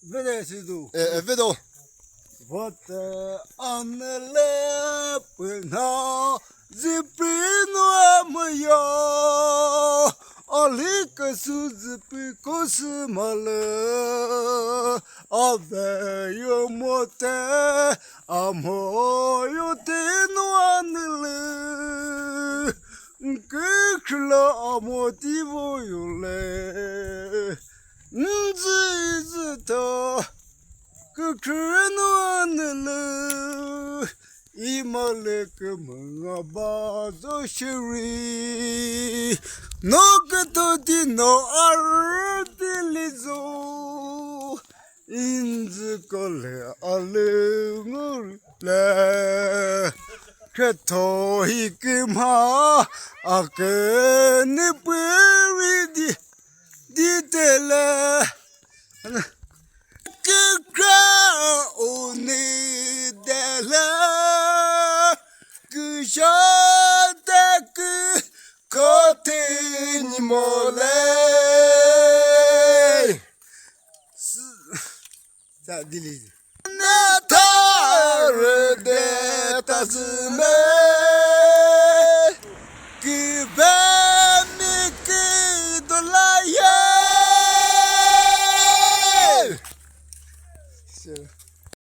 Vedo. Вот анеле пына зипино моя, алика сузипи космала, авею моте, амою тину анеле, кекла амотиво юле, нзизито. Kukrunuanelu imalek mangabazo shiri no katoti no artilizo inzikole alengule kato hikima akene peri ditele Give